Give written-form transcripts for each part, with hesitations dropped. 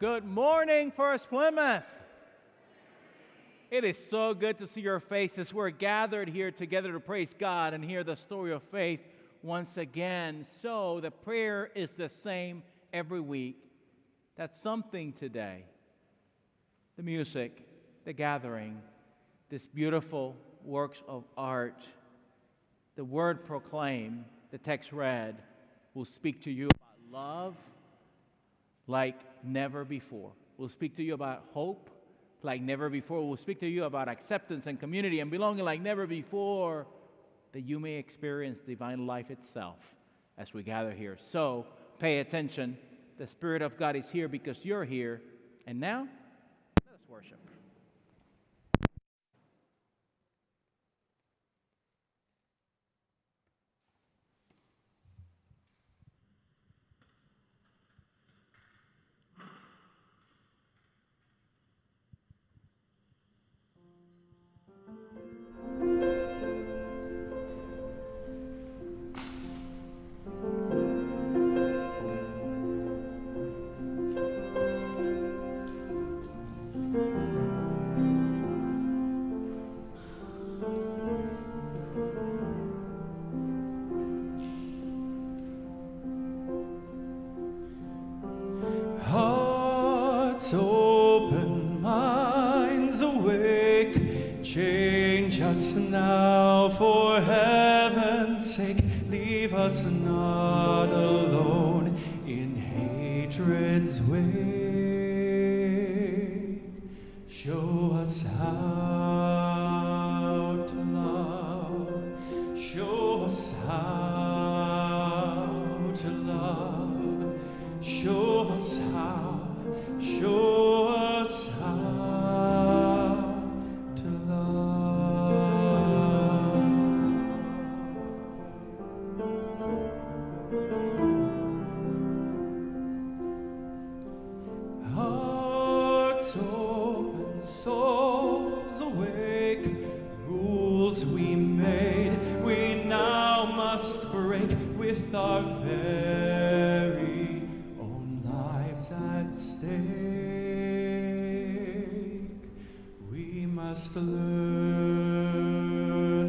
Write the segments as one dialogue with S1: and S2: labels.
S1: Good morning, First-Plymouth. It is so good to see your faces. We're gathered here together to praise God and hear the story of faith once again. So the prayer is the same every week. That's something today. The music, the gathering, this beautiful works of art, the word proclaimed, the text read, will speak to you about love like never before. We'll speak to you about hope like never before. We'll speak to you about acceptance and community and belonging like never before, that you may experience divine life itself as we gather here. So pay attention. The Spirit of God is here because you're here. And now, let us worship.
S2: Open, minds awake, change us now for heaven's sake. Leave us not alone in hatred's wake. Show us how to love. Show us how to love. Show us how. Show us how to love. Hearts open, souls awake, rules we made, we now must break with our very own lives at stake. We must learn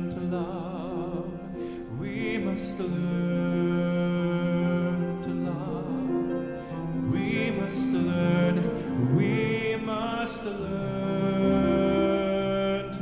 S2: to love. We must learn to love. We must learn. We must learn to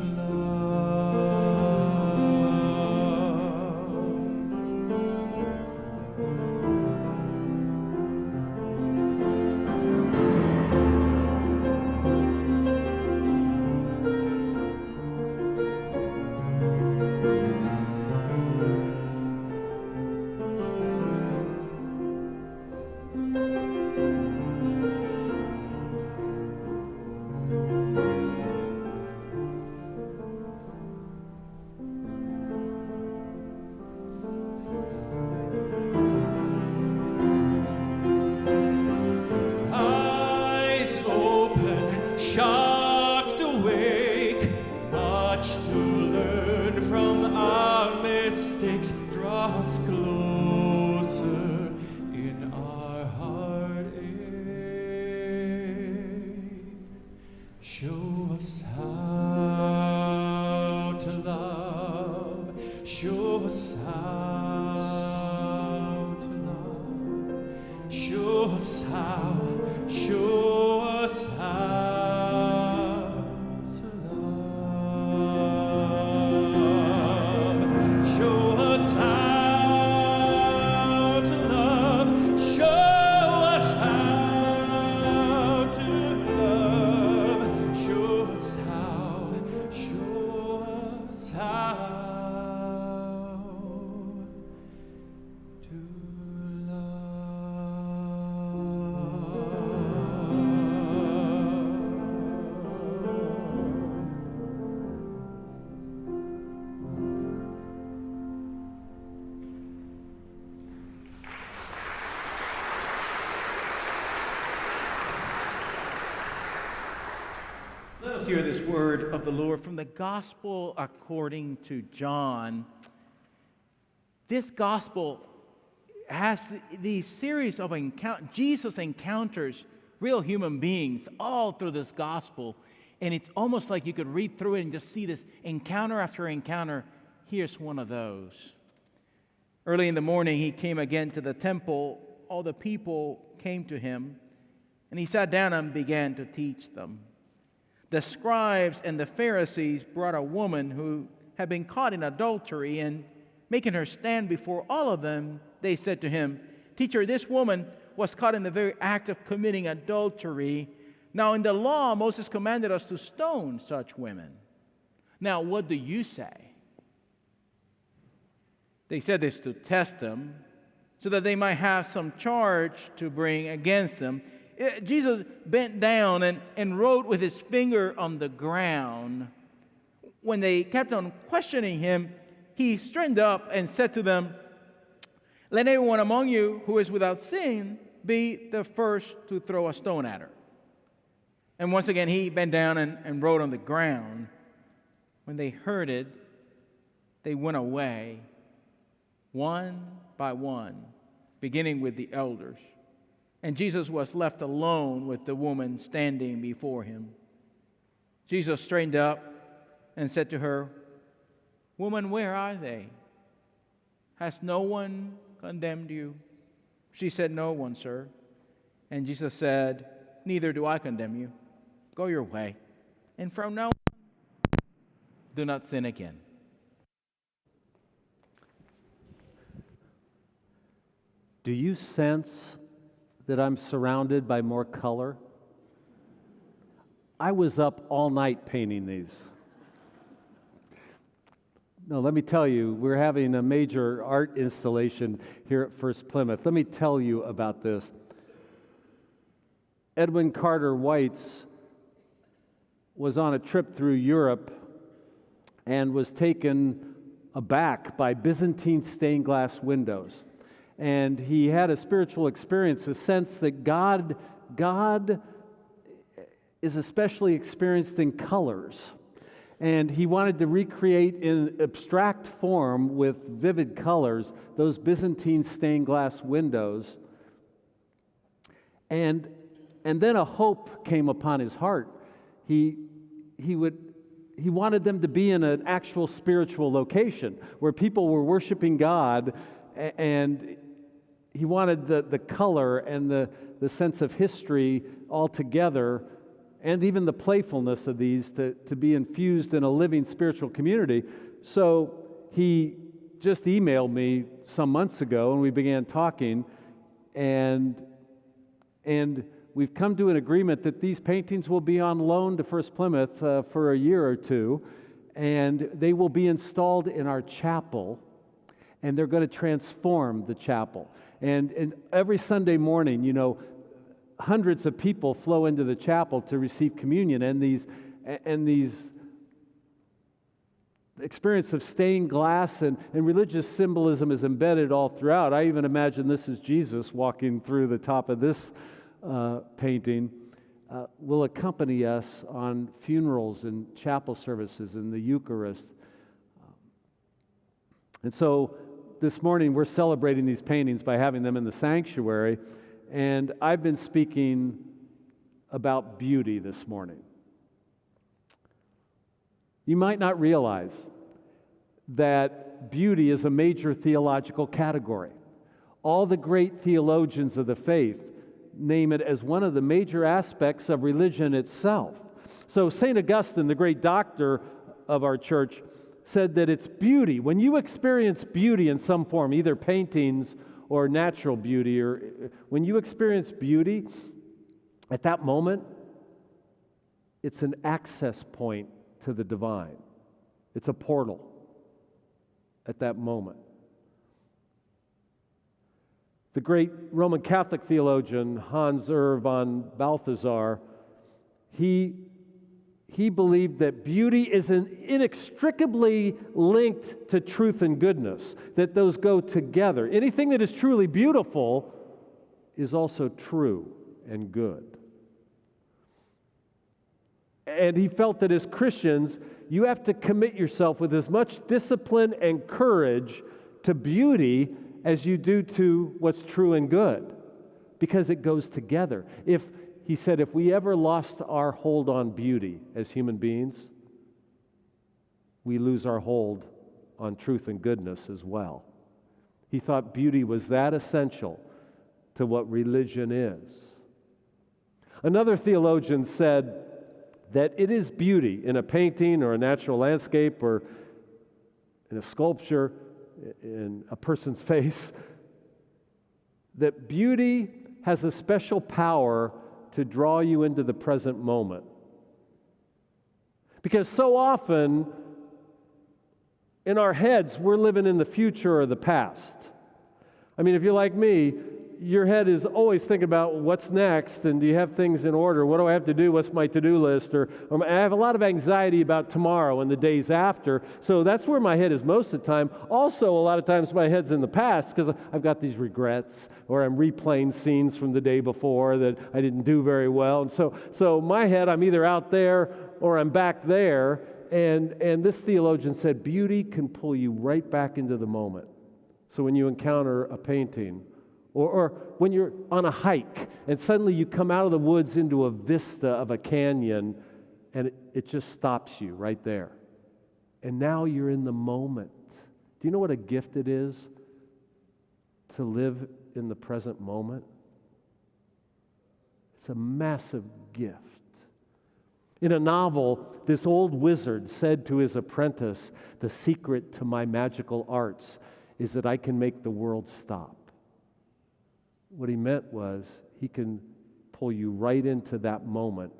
S2: shocked awake, much to learn from our mistakes. Draw us closer in our heartache. Show us how to love. Show us how to love. Show us how. Show us how.
S1: Let us hear this word of the Lord from the Gospel according to John. This Gospel has these series of Jesus encounters real human beings all through this gospel. And it's almost like you could read through it and just see this encounter after encounter. Here's one of those. Early in the morning, he came again to the temple. All the people came to him, and he sat down and began to teach them. The scribes and the Pharisees brought a woman who had been caught in adultery, and making her stand before all of them, they said to him, "Teacher, this woman was caught in the very act of committing adultery. Now in the law, Moses commanded us to stone such women. Now what do you say?" They said this to test him, so that they might have some charge to bring against them. Jesus bent down and wrote with his finger on the ground. When they kept on questioning him, he straightened up and said to them, "Let everyone among you who is without sin be the first to throw a stone at her." And once again he bent down and wrote on the ground. When they heard it, they went away, one by one, beginning with the elders. And Jesus was left alone with the woman standing before him. Jesus straightened up and said to her, "Woman, where are they? Has no one condemned you?" She said, "No one, sir." And Jesus said, "Neither do I condemn you. Go your way, and from now on, do not sin again."
S3: Do you sense that I'm surrounded by more color? I was up all night painting these. No, let me tell you, we're having a major art installation here at First-Plymouth. Let me tell you about this. Edwin Carter Whites was on a trip through Europe and was taken aback by Byzantine stained glass windows. And he had a spiritual experience, a sense that God is especially experienced in colors. And he wanted to recreate in abstract form with vivid colors those Byzantine stained glass windows. And then a hope came upon his heart. He wanted them to be in an actual spiritual location where people were worshiping God, and he wanted the color and the sense of history all together, and even the playfulness of these to be infused in a living spiritual community. So he just emailed me some months ago, and we began talking, and we've come to an agreement that these paintings will be on loan to First-Plymouth for a year or two, and they will be installed in our chapel, and they're going to transform the chapel. And every Sunday morning, hundreds of people flow into the chapel to receive communion, and these experience of stained glass and religious symbolism is embedded all throughout. I even imagine this is Jesus walking through the top of this painting. Will accompany us on funerals and chapel services and the Eucharist. And so this morning we're celebrating these paintings by having them in the sanctuary, and I've been speaking about beauty this morning. You might not realize that beauty is a major theological category. All the great theologians of the faith name it as one of the major aspects of religion itself. So St. Augustine, the great doctor of our church, said that it's beauty. When you experience beauty in some form, either paintings or natural beauty, or when you experience beauty, at that moment, it's an access point to the divine. It's a portal at that moment. The great Roman Catholic theologian Hans Ur von Balthasar, he believed that beauty is inextricably linked to truth and goodness, that those go together. Anything that is truly beautiful is also true and good. And he felt that as Christians, you have to commit yourself with as much discipline and courage to beauty as you do to what's true and good, because it goes together. If he said, if we ever lost our hold on beauty as human beings, we lose our hold on truth and goodness as well. He thought beauty was that essential to what religion is. Another theologian said that it is beauty in a painting or a natural landscape or in a sculpture, in a person's face, that beauty has a special power to draw you into the present moment. Because so often, in our heads, we're living in the future or the past. I mean, if you're like me, your head is always thinking about what's next, and do you have things in order? What do I have to do? What's my to-do list? Or I have a lot of anxiety about tomorrow and the days after. So that's where my head is most of the time. Also, a lot of times my head's in the past because I've got these regrets, or I'm replaying scenes from the day before that I didn't do very well. And so my head, I'm either out there or I'm back there. And this theologian said beauty can pull you right back into the moment. So when you encounter a painting, or when you're on a hike and suddenly you come out of the woods into a vista of a canyon and it just stops you right there. And now you're in the moment. Do you know what a gift it is to live in the present moment? It's a massive gift. In a novel, this old wizard said to his apprentice, "The secret to my magical arts is that I can make the world stop." What he meant was he can pull you right into that moment.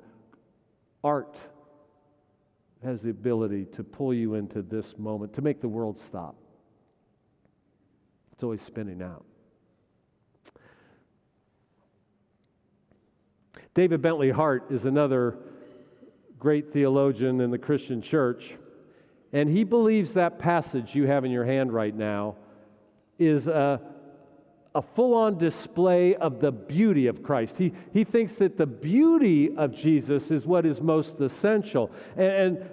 S3: Art has the ability to pull you into this moment, to make the world stop. It's always spinning out. David Bentley Hart is another great theologian in the Christian church, and he believes that passage you have in your hand right now is a full-on display of the beauty of Christ. He thinks that the beauty of Jesus is what is most essential. And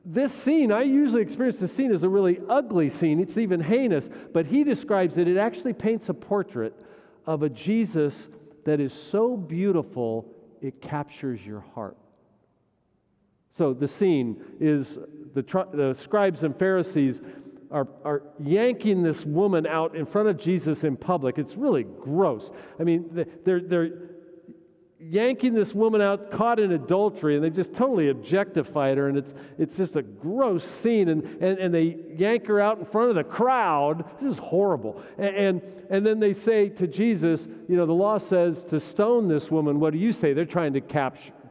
S3: this scene, I usually experience this scene as a really ugly scene. It's even heinous, but he describes it. It actually paints a portrait of a Jesus that is so beautiful, it captures your heart. So the scene is the scribes and Pharisees are yanking this woman out in front of Jesus in public. It's really gross. I mean, they're yanking this woman out, caught in adultery, and they just totally objectified her, and it's just a gross scene, and they yank her out in front of the crowd. This is horrible. And then they say to Jesus, you know, the law says to stone this woman. What do you say? They're trying to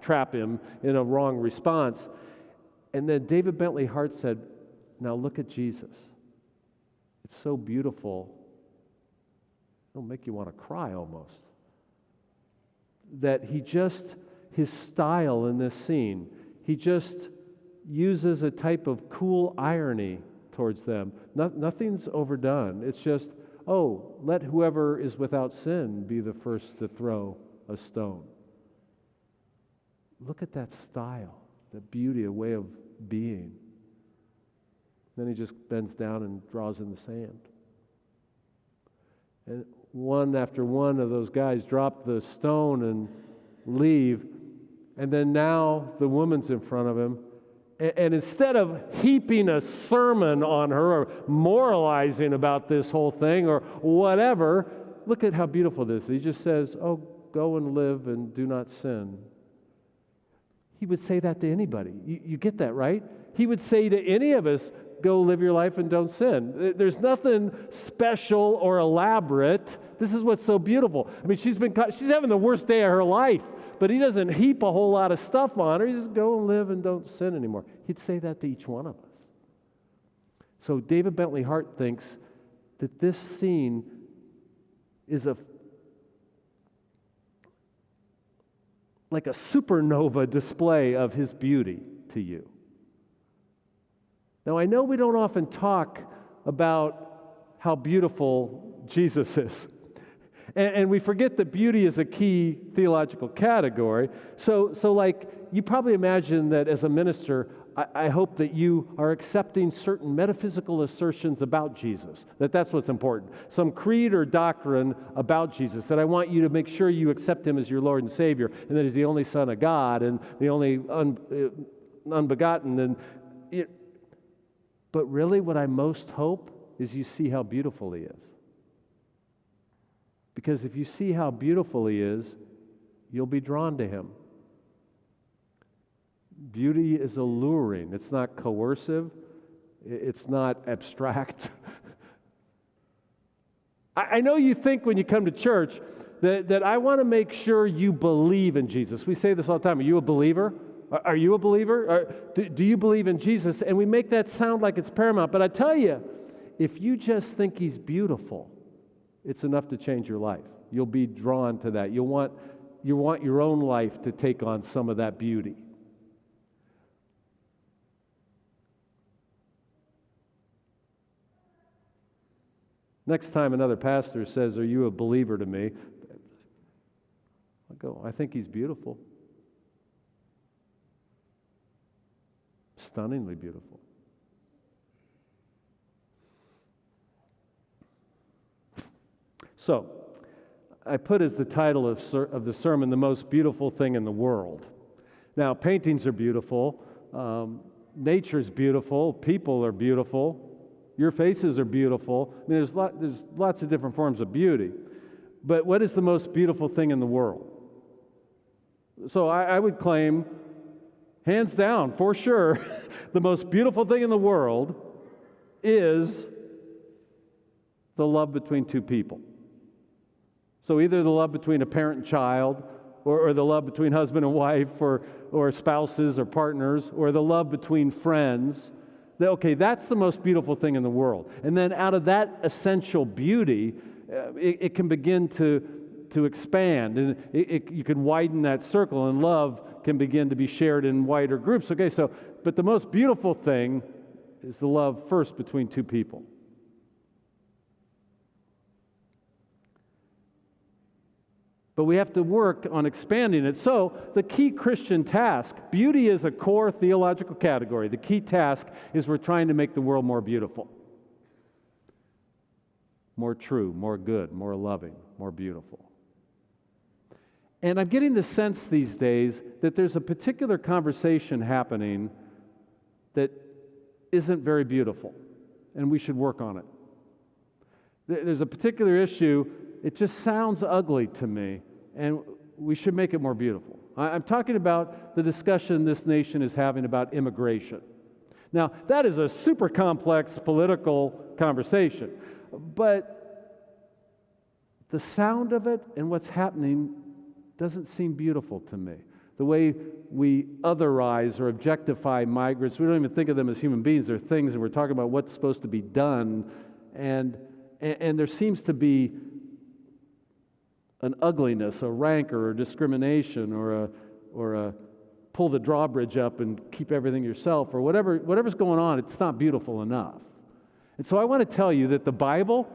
S3: trap him in a wrong response. And then David Bentley Hart said, now look at Jesus. It's so beautiful. It'll make you want to cry almost. That his style in this scene, he just uses a type of cool irony towards them. Nothing's overdone. It's just, oh, let whoever is without sin be the first to throw a stone. Look at that style, that beauty, a way of being. Then he just bends down and draws in the sand. And one after one of those guys drop the stone and leave. And then now the woman's in front of him. And instead of heaping a sermon on her or moralizing about this whole thing or whatever, look at how beautiful this is. He just says, oh, go and live and do not sin. He would say that to anybody. You get that, right? He would say to any of us, go live your life and don't sin. There's nothing special or elaborate. This is what's so beautiful. I mean, she's having the worst day of her life, but he doesn't heap a whole lot of stuff on her. He just go and live and don't sin anymore. He'd say that to each one of us. So David Bentley Hart thinks that this scene is like a supernova display of his beauty to you. Now, I know we don't often talk about how beautiful Jesus is. And we forget that beauty is a key theological category. So like, you probably imagine that as a minister, I hope that you are accepting certain metaphysical assertions about Jesus, that's what's important. Some creed or doctrine about Jesus, that I want you to make sure you accept Him as your Lord and Savior, and that He's the only Son of God and the only unbegotten. But really what I most hope is you see how beautiful He is. Because if you see how beautiful He is, you'll be drawn to Him. Beauty is alluring. It's not coercive. It's not abstract. I know you think when you come to church that I want to make sure you believe in Jesus. We say this all the time. Are you a believer? Are you a believer? Do you believe in Jesus? And we make that sound like it's paramount. But I tell you, if you just think He's beautiful, it's enough to change your life. You'll be drawn to that. You want your own life to take on some of that beauty. Next time another pastor says, "Are you a believer?" to me, I'll go, "I think He's beautiful. Stunningly beautiful." So, I put as the title of the sermon, "The Most Beautiful Thing in the World." Now, paintings are beautiful, nature's beautiful, people are beautiful, your faces are beautiful. I mean, there's lots of different forms of beauty. But what is the most beautiful thing in the world? So I would claim, hands down, for sure, the most beautiful thing in the world is the love between two people. So either the love between a parent and child, or the love between husband and wife, or spouses or partners, or the love between friends. Okay, that's the most beautiful thing in the world. And then out of that essential beauty, it can begin to expand, and you can widen that circle, and love can begin to be shared in wider groups. Okay, but the most beautiful thing is the love first between two people. But we have to work on expanding it. So the key Christian task, beauty is a core theological category. The key task is we're trying to make the world more beautiful, more true, more good, more loving, more beautiful. And I'm getting the sense these days that there's a particular conversation happening that isn't very beautiful, and we should work on it. There's a particular issue. It just sounds ugly to me, and we should make it more beautiful. I'm talking about the discussion this nation is having about immigration. Now, that is a super complex political conversation, but the sound of it and what's happening doesn't seem beautiful to me. The way we otherize or objectify migrants, we don't even think of them as human beings. They're things, and we're talking about what's supposed to be done, and there seems to be an ugliness, a rancor, or discrimination, or a pull the drawbridge up and keep everything yourself, or whatever's going on. It's not beautiful enough. And so I want to tell you that the Bible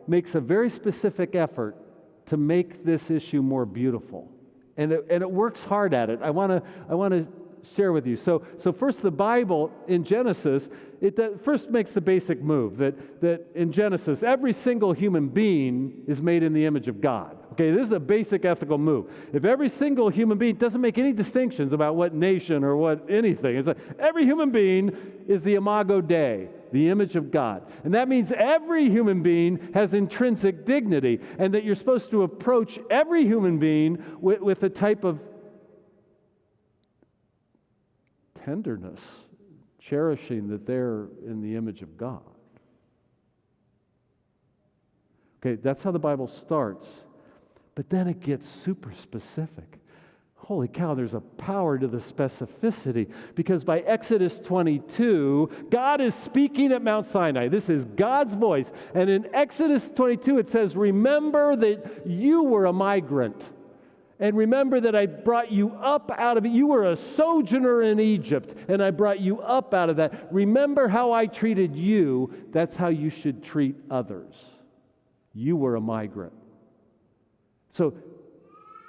S3: makes a very specific effort to make this issue more beautiful, and it works hard at it. I want to share with you. So first, the Bible in Genesis, it first makes the basic move that in Genesis, every single human being is made in the image of God. Okay, this is a basic ethical move. If every single human being doesn't make any distinctions about what nation or what anything, it's like every human being is the imago Dei, the image of God. And that means every human being has intrinsic dignity, and that you're supposed to approach every human being with a type of tenderness, cherishing that they're in the image of God. Okay, that's how the Bible starts. But then it gets super specific. Holy cow, there's a power to the specificity, because by Exodus 22, God is speaking at Mount Sinai. This is God's voice. And in Exodus 22, it says, "Remember that you were a migrant. And remember that I brought you up out of it. You were a sojourner in Egypt, and I brought you up out of that. Remember how I treated you. That's how you should treat others. You were a migrant." So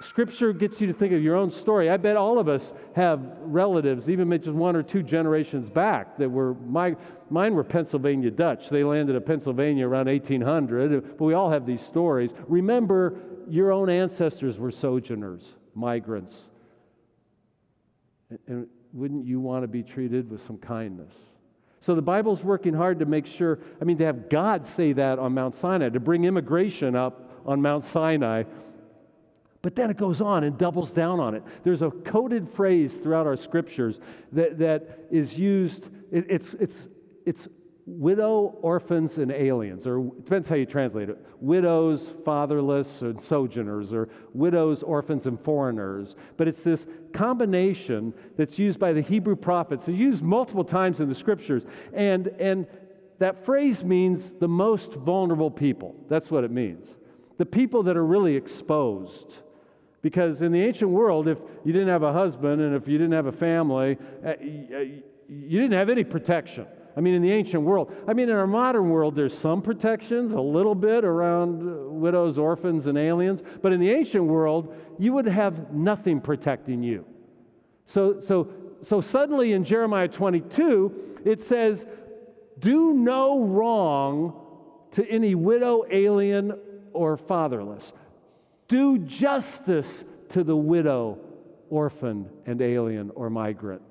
S3: Scripture gets you to think of your own story. I bet all of us have relatives, even just one or two generations back, that were mine were Pennsylvania Dutch. They landed in Pennsylvania around 1800, but we all have these stories. Remember, your own ancestors were sojourners, migrants. And wouldn't you want to be treated with some kindness? So the Bible's working hard to make sure, to have God say that on Mount Sinai, to bring immigration up on Mount Sinai. But then it goes on and doubles down on it. There's a coded phrase throughout our scriptures that is used. It's widow, orphans, and aliens, or it depends how you translate it. Widows, fatherless, and sojourners, or widows, orphans, and foreigners. But it's this combination that's used by the Hebrew prophets. It's used multiple times in the scriptures. And that phrase means the most vulnerable people. That's what it means. The people that are really exposed. Because in the ancient world, if you didn't have a husband and if you didn't have a family, you didn't have any protection. In the ancient world. In our modern world, there's some protections, a little bit around widows, orphans, and aliens. But in the ancient world, you would have nothing protecting you. So suddenly in Jeremiah 22, it says, do no wrong to any widow, alien, or fatherless. Do justice to the widow, orphan, and alien or migrant.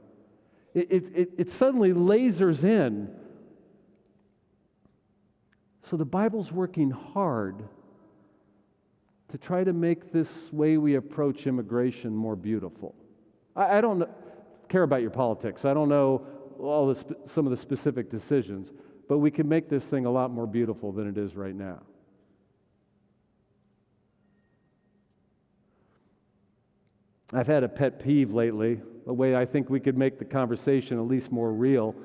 S3: It suddenly lasers in. So the Bible's working hard to try to make this way we approach immigration more beautiful. I don't care about your politics. I don't know some of the specific decisions, but we can make this thing a lot more beautiful than it is right now. I've had a pet peeve lately, a way I think we could make the conversation at least more real.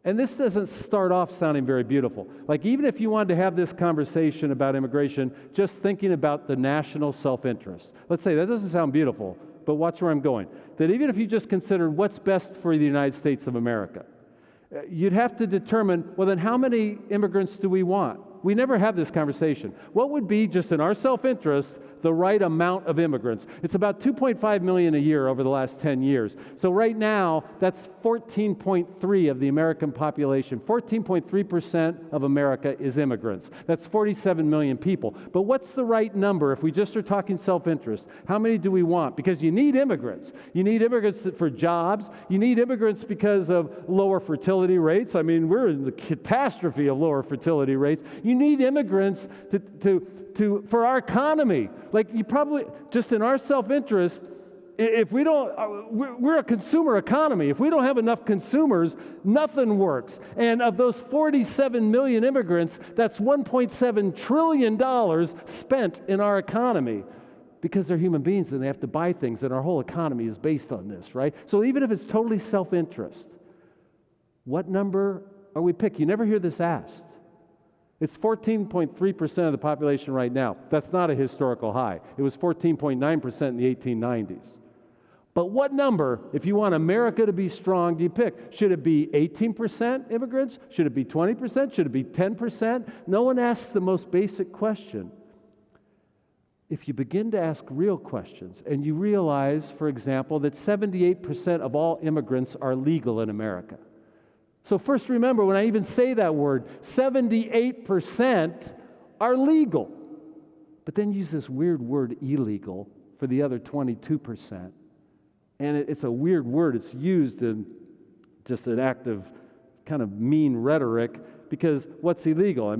S3: And this doesn't start off sounding very beautiful. Like, even if you wanted to have this conversation about immigration, just thinking about the national self-interest. Let's say that doesn't sound beautiful, but watch where I'm going. That even if you just considered what's best for the United States of America, you'd have to determine, well, then how many immigrants do we want? We never have this conversation. What would be, just in our self-interest, the right amount of immigrants? It's about 2.5 million a year over the last 10 years. So right now, that's 14.3 of the American population. 14.3% of America is immigrants. That's 47 million people. But what's the right number if we just are talking self-interest? How many do we want? Because you need immigrants. You need immigrants for jobs. You need immigrants because of lower fertility rates. We're in the catastrophe of lower fertility rates. You need immigrants for our economy. Like, you probably, just in our self-interest, if we don't, we're a consumer economy. If we don't have enough consumers, nothing works. And of those 47 million immigrants, that's $1.7 trillion spent in our economy because they're human beings and they have to buy things, and our whole economy is based on this, right? So even if it's totally self-interest, what number are we picking? You never hear this asked. It's 14.3% of the population right now. That's not a historical high. It was 14.9% in the 1890s. But what number, if you want America to be strong, do you pick? Should it be 18% immigrants? Should it be 20%? Should it be 10%? No one asks the most basic question. If you begin to ask real questions, and you realize, for example, that 78% of all immigrants are legal in America. So first, remember, when I even say that word, 78% are legal. But then use this weird word illegal for the other 22%. And it's a weird word. It's used in just an act of kind of mean rhetoric, because what's illegal?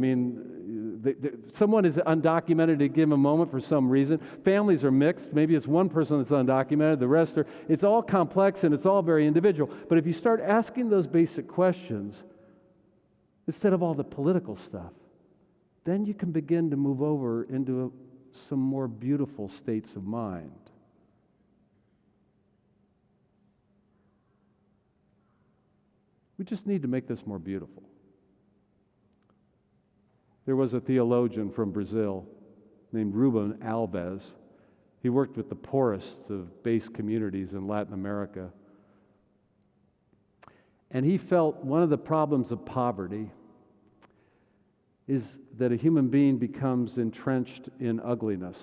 S3: Someone is undocumented at a given moment for some reason. Families are mixed. Maybe it's one person that's undocumented, the rest are. It's all complex and it's all very individual. But if you start asking those basic questions, instead of all the political stuff, then you can begin to move over into some more beautiful states of mind. We just need to make this more beautiful. There was a theologian from Brazil named Ruben Alves. He worked with the poorest of base communities in Latin America. And he felt one of the problems of poverty is that a human being becomes entrenched in ugliness.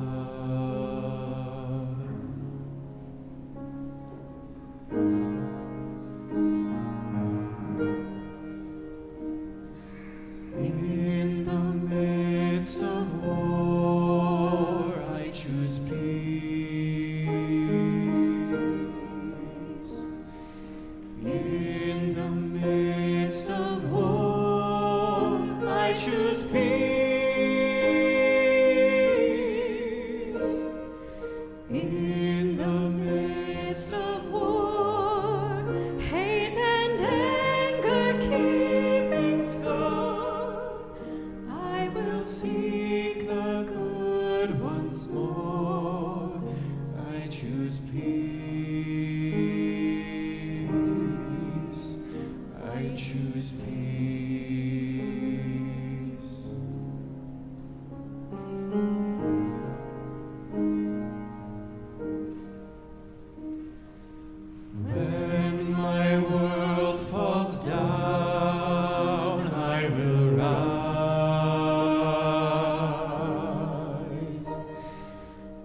S2: God. choose peace. When my world falls down, I will rise.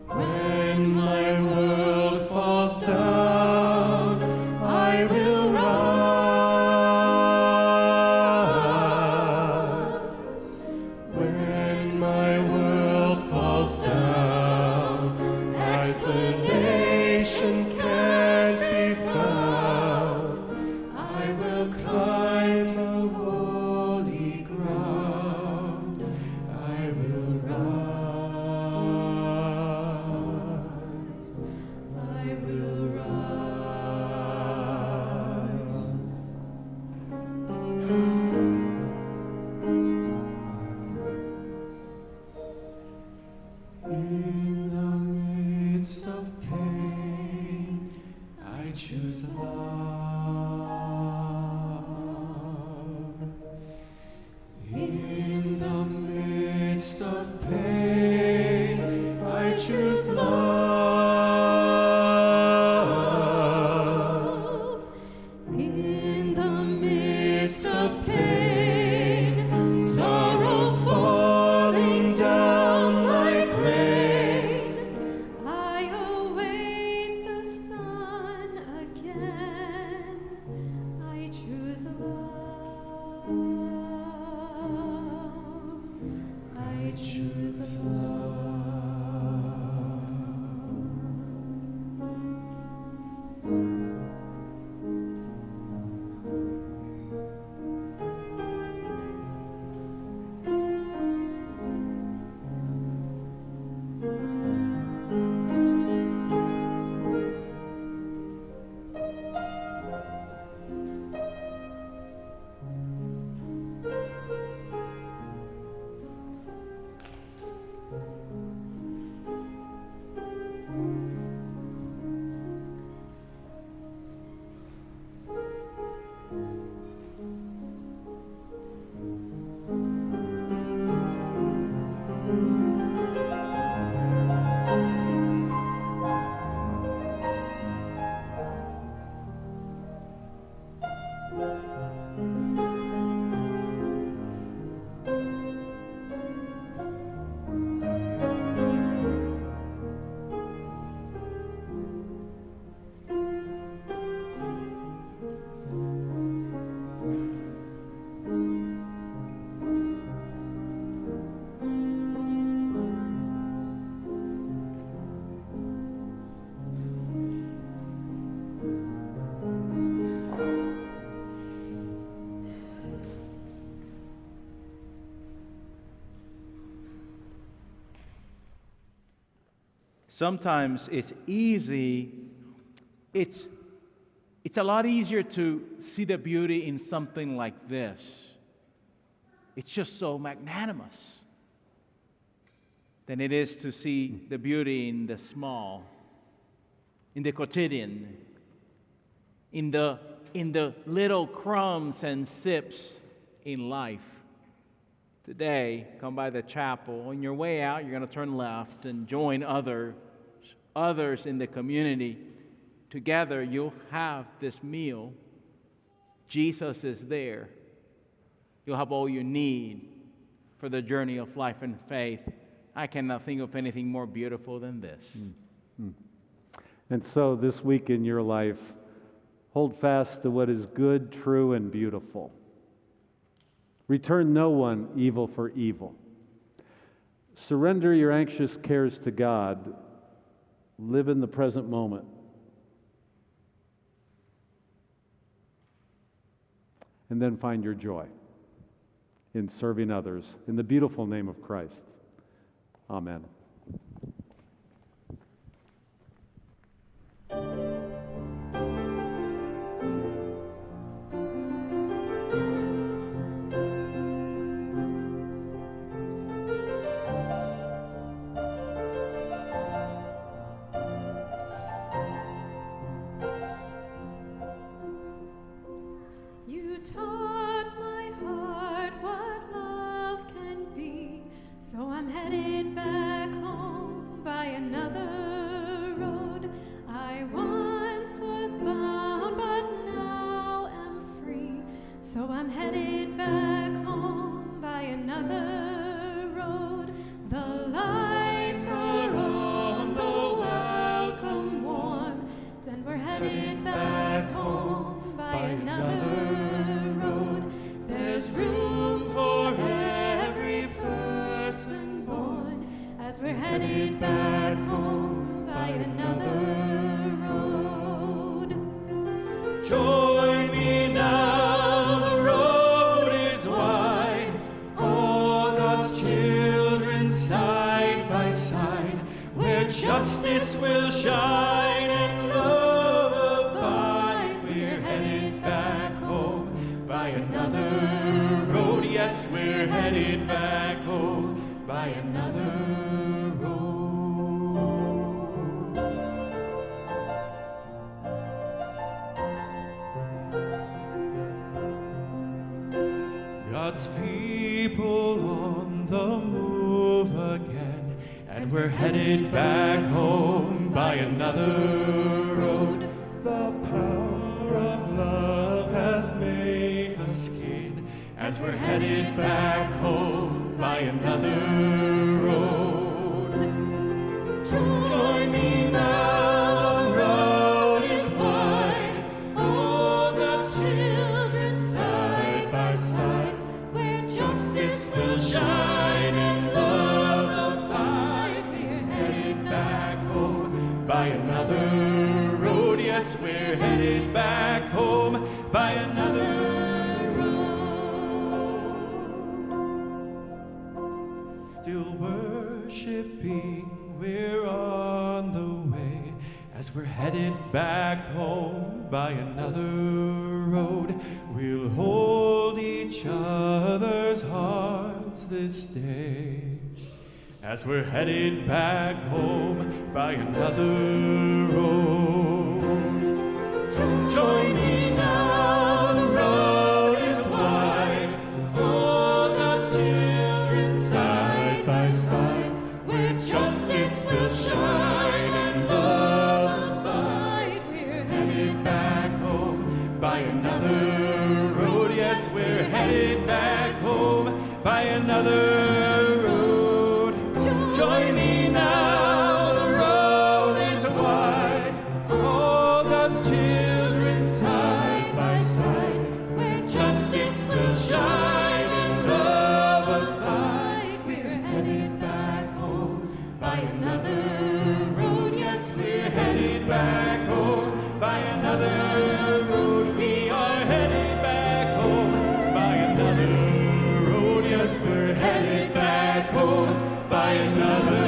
S2: When my world falls down, I will rise. When my world falls down, explanations can't be found. I will climb to holy ground. I will rise. I will rise. In the midst of pain, I choose love. In the midst of pain, I choose love. In the midst of pain, sorrows falling down like rain, I await the sun again. I choose love. I choose love.
S1: Sometimes it's a lot easier to see the beauty in something like this. It's just so magnanimous than it is to see the beauty in the small, in the quotidian, in the little crumbs and sips in life. Today, come by the chapel. On your way out, you're going to turn left and join others in the community. Together, you'll have this meal. Jesus is there. You'll have all you need for the journey of life and faith. I cannot think of anything more beautiful than this.
S3: And so this week in your life, hold fast to what is good, true, and beautiful. Return no one evil for evil. Surrender your anxious cares to God. Live in the present moment. And then find your joy in serving others in the beautiful name of Christ. Amen.
S4: You taught So I'm headed back home by another road. I once was bound, but now am free. So I'm headed back home by another road. The lights are on, the welcome warm. Then we're headed back home by another road. There's room for every person born as we're headed back home by another road.
S2: Join me now, the road is wide. All God's children side by side, where justice will shine and love abide. We're headed back home by another road. Yes, we're headed back home by another road. God's people on the move again, and we're headed back home by another road. The power of love has made us kin, as we're headed back home by another road. Join me now, the road is wide. All God's children side by side, where justice will shine and love abide. We're headed back home by another road. Yes, we're headed back home by another road. Still worshiping, we're on the way, as we're headed back home by another road. We'll hold each other's hearts this day, as we're headed back home by another road. Join me now, the road is wide. All God's children side by side, where justice will shine and love abide. We're headed back home by another road. Yes, we're headed back home by another road. Join me now, the road is wide. All God's children side by side, where justice will shine and love abide. We're headed back home by another road. Yes, we're headed back home by another road. We are headed back home by another road. Yes, we're headed back home by another